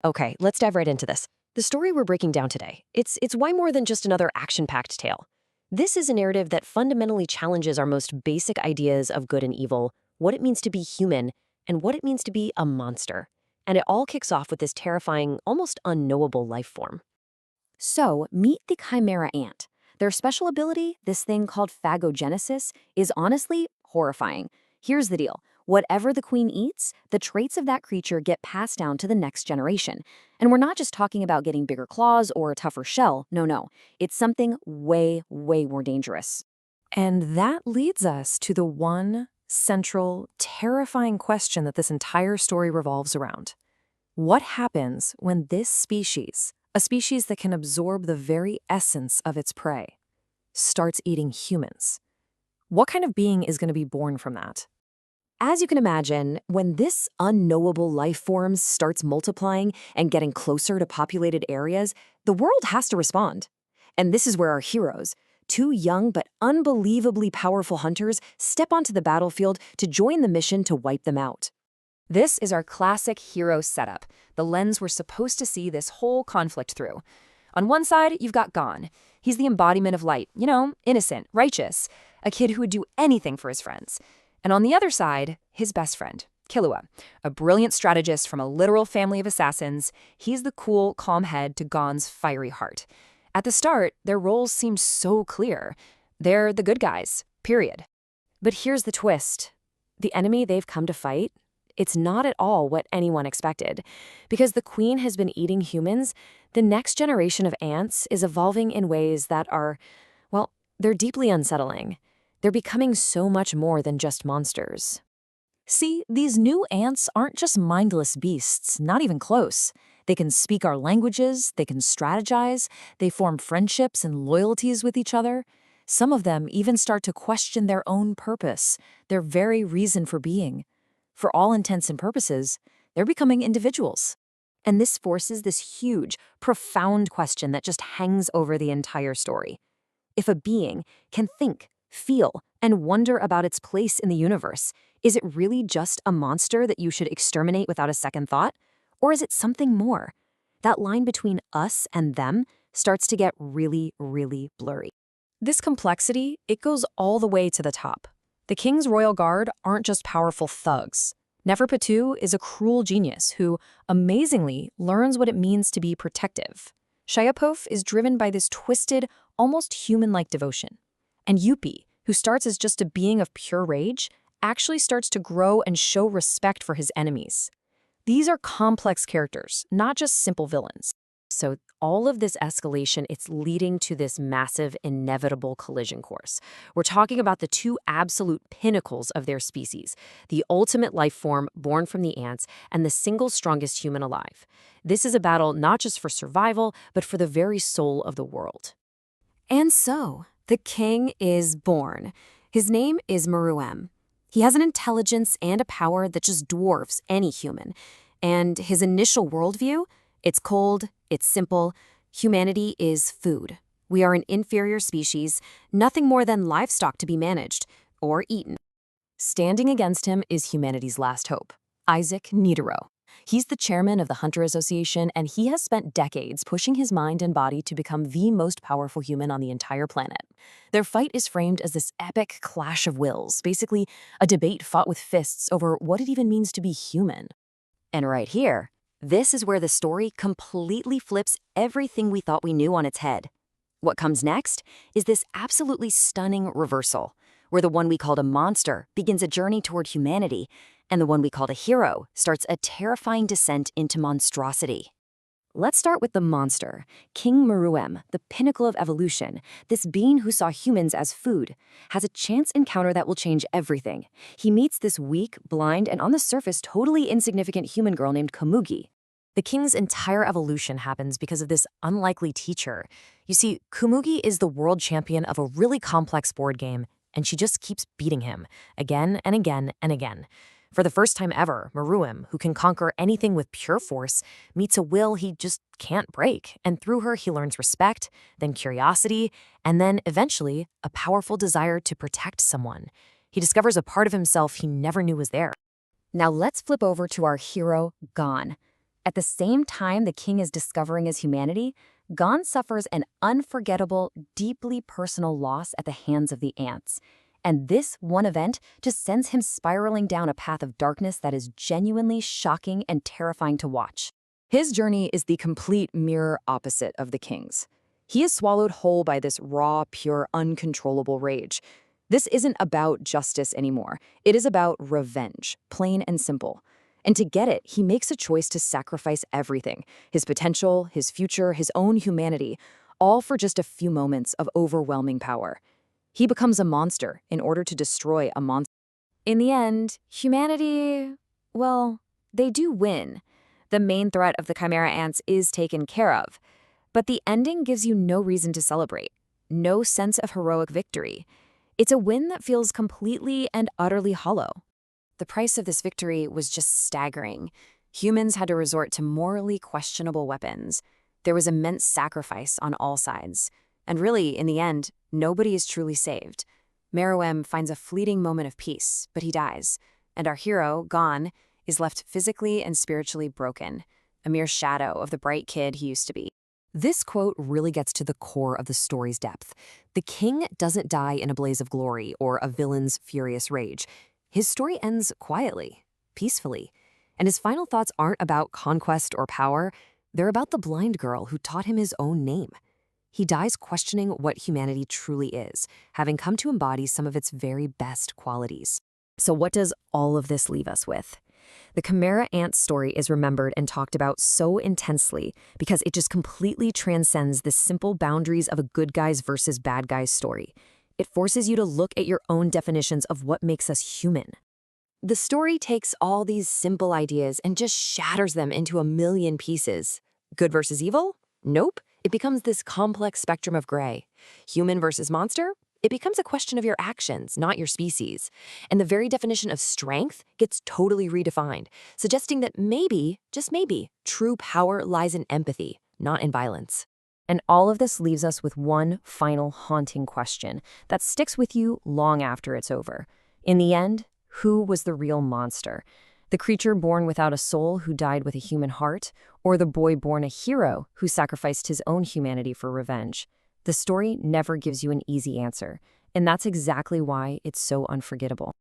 Okay, let's dive right into this. The story we're breaking down today, it's way more than just another action-packed tale. This is a narrative that fundamentally challenges our most basic ideas of good and evil, what it means to be human, and what it means to be a monster. And it all kicks off with this terrifying, almost unknowable life form. So, meet the Chimera Ant. Their special ability, this thing called phagogenesis, is honestly horrifying. Here's the deal. Whatever the queen eats, the traits of that creature get passed down to the next generation. And we're not just talking about getting bigger claws or a tougher shell. No, no. It's something way, way more dangerous. And that leads us to the one central, terrifying question that this entire story revolves around. What happens when this species, a species that can absorb the very essence of its prey, starts eating humans? What kind of being is going to be born from that? As you can imagine, when this unknowable life form starts multiplying and getting closer to populated areas, the world has to respond. And this is where our heroes, two young but unbelievably powerful hunters, step onto the battlefield to join the mission to wipe them out. This is our classic hero setup, the lens we're supposed to see this whole conflict through. On one side, you've got Gon. He's the embodiment of light, innocent, righteous, a kid who would do anything for his friends. And on the other side, his best friend, Killua, a brilliant strategist from a literal family of assassins. He's the cool, calm head to Gon's fiery heart. At the start, their roles seem so clear. They're the good guys, period. But here's the twist. The enemy they've come to fight, it's not at all what anyone expected. Because the queen has been eating humans, the next generation of ants is evolving in ways that are, well, they're deeply unsettling. They're becoming so much more than just monsters. See, these new ants aren't just mindless beasts, not even close. They can speak our languages, they can strategize, they form friendships and loyalties with each other. Some of them even start to question their own purpose, their very reason for being. For all intents and purposes, they're becoming individuals. And this forces this huge, profound question that just hangs over the entire story. If a being can think, feel, and wonder about its place in the universe, is it really just a monster that you should exterminate without a second thought? Or is it something more? That line between us and them starts to get really, really blurry. This complexity, it goes all the way to the top. The King's Royal Guard aren't just powerful thugs. Neferpitou is a cruel genius who, amazingly, learns what it means to be protective. Shaiapof is driven by this twisted, almost human-like devotion. And Yuppie, who starts as just a being of pure rage, actually starts to grow and show respect for his enemies. These are complex characters, not just simple villains. So all of this escalation, it's leading to this massive, inevitable collision course. We're talking about the two absolute pinnacles of their species, the ultimate life form born from the ants and the single strongest human alive. This is a battle not just for survival, but for the very soul of the world. And so, the king is born. His name is Meruem. He has an intelligence and a power that just dwarfs any human. And his initial worldview, it's cold, it's simple. Humanity is food. We are an inferior species, nothing more than livestock to be managed or eaten. Standing against him is humanity's last hope, Isaac Netero. He's the chairman of the Hunter Association, and he has spent decades pushing his mind and body to become the most powerful human on the entire planet. Their fight is framed as this epic clash of wills, basically a debate fought with fists over what it even means to be human. And right here, this is where the story completely flips everything we thought we knew on its head. What comes next is this absolutely stunning reversal, where the one we called a monster begins a journey toward humanity, and the one we called a hero starts a terrifying descent into monstrosity. Let's start with the monster, King Meruem, the pinnacle of evolution. This being who saw humans as food has a chance encounter that will change everything. He meets this weak, blind, and on the surface totally insignificant human girl named Komugi. The king's entire evolution happens because of this unlikely teacher. You see, Komugi is the world champion of a really complex board game, and she just keeps beating him again and again and again. For the first time ever, Meruem, who can conquer anything with pure force, meets a will he just can't break, and through her he learns respect, then curiosity, and then, eventually, a powerful desire to protect someone. He discovers a part of himself he never knew was there. Now let's flip over to our hero, Gon. At the same time the king is discovering his humanity, Gon suffers an unforgettable, deeply personal loss at the hands of the ants. And this one event just sends him spiraling down a path of darkness that is genuinely shocking and terrifying to watch. His journey is the complete mirror opposite of the king's. He is swallowed whole by this raw, pure, uncontrollable rage. This isn't about justice anymore. It is about revenge, plain and simple. And to get it, he makes a choice to sacrifice everything, his potential, his future, his own humanity, all for just a few moments of overwhelming power. He becomes a monster in order to destroy a monster. In the end, humanity, well, they do win. The main threat of the Chimera Ants is taken care of. But the ending gives you no reason to celebrate, no sense of heroic victory. It's a win that feels completely and utterly hollow. The price of this victory was just staggering. Humans had to resort to morally questionable weapons. There was immense sacrifice on all sides. And really, in the end, nobody is truly saved. Meruem finds a fleeting moment of peace, but he dies. And our hero, Gon, is left physically and spiritually broken, a mere shadow of the bright kid he used to be. This quote really gets to the core of the story's depth. The king doesn't die in a blaze of glory or a villain's furious rage. His story ends quietly, peacefully. And his final thoughts aren't about conquest or power. They're about the blind girl who taught him his own name. He dies questioning what humanity truly is, having come to embody some of its very best qualities. So what does all of this leave us with? The Chimera Ant story is remembered and talked about so intensely because it just completely transcends the simple boundaries of a good guys versus bad guys story. It forces you to look at your own definitions of what makes us human. The story takes all these simple ideas and just shatters them into a million pieces. Good versus evil? Nope. It becomes this complex spectrum of gray. Human versus monster? It becomes a question of your actions, not your species. And the very definition of strength gets totally redefined, suggesting that maybe, just maybe, true power lies in empathy, not in violence. And all of this leaves us with one final haunting question that sticks with you long after it's over. In the end, who was the real monster? The creature born without a soul who died with a human heart, or the boy born a hero who sacrificed his own humanity for revenge? The story never gives you an easy answer, and that's exactly why it's so unforgettable.